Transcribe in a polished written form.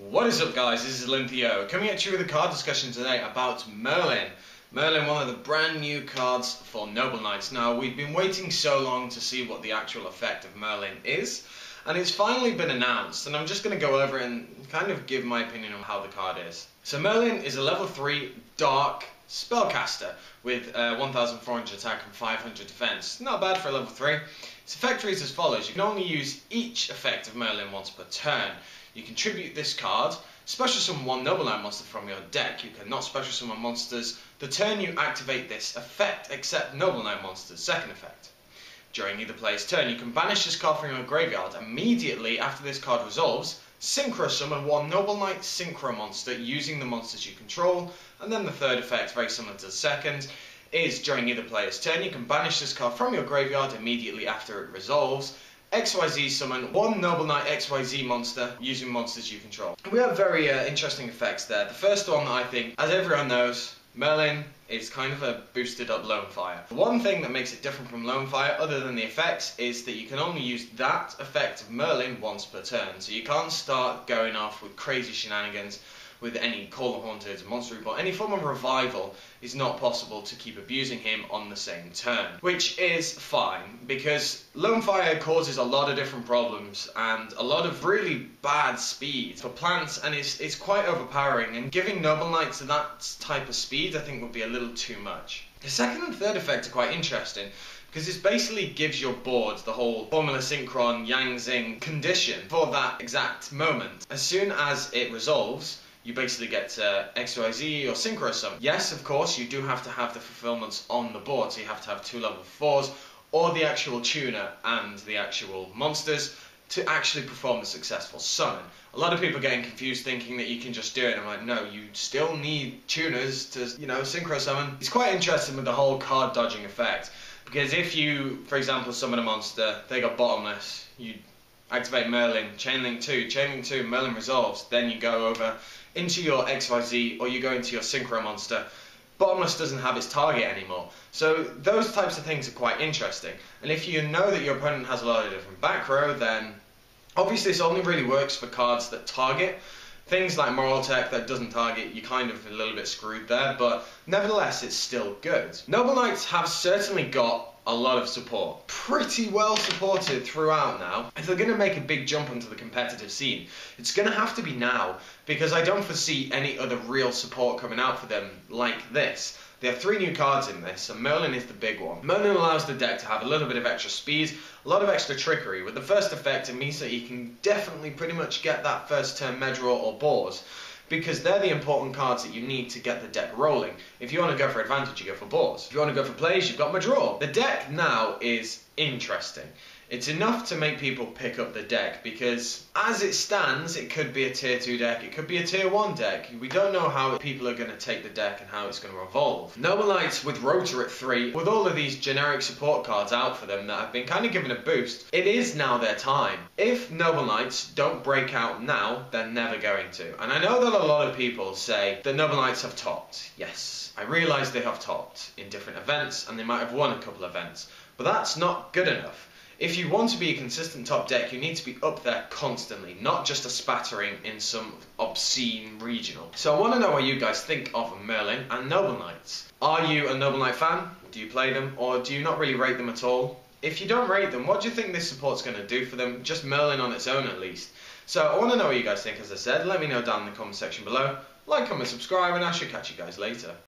What is up, guys? This is Linthio coming at you with a card discussion today about Merlin. Merlin, one of the brand new cards for Noble Knights. Now, we've been waiting so long to see what the actual effect of Merlin is, and it's finally been announced, and I'm just going to go over it and kind of give my opinion on how the card is. So Merlin is a level 3 dark spellcaster with 1400 attack and 500 defense. Not bad for a level 3. Its effect reads as follows. You can only use each effect of Merlin once per turn. You can tribute this card, special summon one Noble Knight monster from your deck. You cannot special summon monsters the turn you activate this effect, except Noble Knight monsters. Second effect. During either player's turn, you can banish this card from your graveyard. Immediately after this card resolves, synchro summon one Noble Knight synchro monster using the monsters you control. And then the third effect, very similar to the second, is during either player's turn, you can banish this card from your graveyard immediately after it resolves. XYZ summon one Noble Knight XYZ monster using monsters you control. We have very interesting effects there. The first one, I think, as everyone knows, Merlin is kind of a boosted up Lone Fire. The one thing that makes it different from Lone Fire, other than the effects, is that you can only use that effect of Merlin once per turn. So you can't start going off with crazy shenanigans with any Call of Haunted, Monster Reborn. Any form of revival is not possible to keep abusing him on the same turn. Which is fine, because Lone Fire causes a lot of different problems and a lot of really bad speed for plants, and it's quite overpowering, and giving Noble Knights that type of speed I think would be a little too much. The second and third effect are quite interesting, because it basically gives your board the whole Formula Synchron Yang Zing condition for that exact moment. As soon as it resolves, you basically get XYZ or Synchro Summon. Yes, of course, you do have to have the fulfillments on the board, so you have to have 2 level 4s, or the actual tuner and the actual monsters to actually perform a successful summon. A lot of people are getting confused thinking that you can just do it. I'm like, no, you still need tuners to, Synchro Summon. It's quite interesting with the whole card dodging effect, because if you, for example, summon a monster, they got bottomless, you activate Merlin, Chainlink 2, Merlin resolves, then you go over into your XYZ or you go into your Synchro monster. Bottomless doesn't have its target anymore. So those types of things are quite interesting. And if you know that your opponent has a lot of different back row, then obviously this only really works for cards that target. Things like Moral Tech that doesn't target, you're kind of a little bit screwed there, but nevertheless it's still good. Noble Knights have certainly got a lot of support. Pretty well supported throughout now. If they're going to make a big jump onto the competitive scene, it's going to have to be now, because I don't foresee any other real support coming out for them like this. They have 3 new cards in this, and Merlin is the big one. Merlin allows the deck to have a little bit of extra speed, a lot of extra trickery. With the first effect, it means that you can definitely pretty much get that first turn Medraw or Boars, because they're the important cards that you need to get the deck rolling. If you want to go for advantage, you go for Boars. If you want to go for plays, you've got Medraw. The deck now is interesting. It's enough to make people pick up the deck, because as it stands, it could be a tier 2 deck, it could be a tier 1 deck. We don't know how people are going to take the deck and how it's going to evolve. Noble Knights with Rotor at 3, with all of these generic support cards out for them that have been kind of given a boost, it is now their time. If Noble Knights don't break out now, they're never going to. And I know that a lot of people say that Noble Knights have topped. Yes, I realise they have topped in different events, and they might have won a couple of events, but that's not good enough. If you want to be a consistent top deck, you need to be up there constantly, not just a spattering in some obscene regional. So I want to know what you guys think of Merlin and Noble Knights. Are you a Noble Knight fan? Do you play them, or do you not really rate them at all? If you don't rate them, what do you think this support's going to do for them? Just Merlin on its own at least. So I want to know what you guys think, as I said. Let me know down in the comment section below. Like, comment, subscribe, and I shall catch you guys later.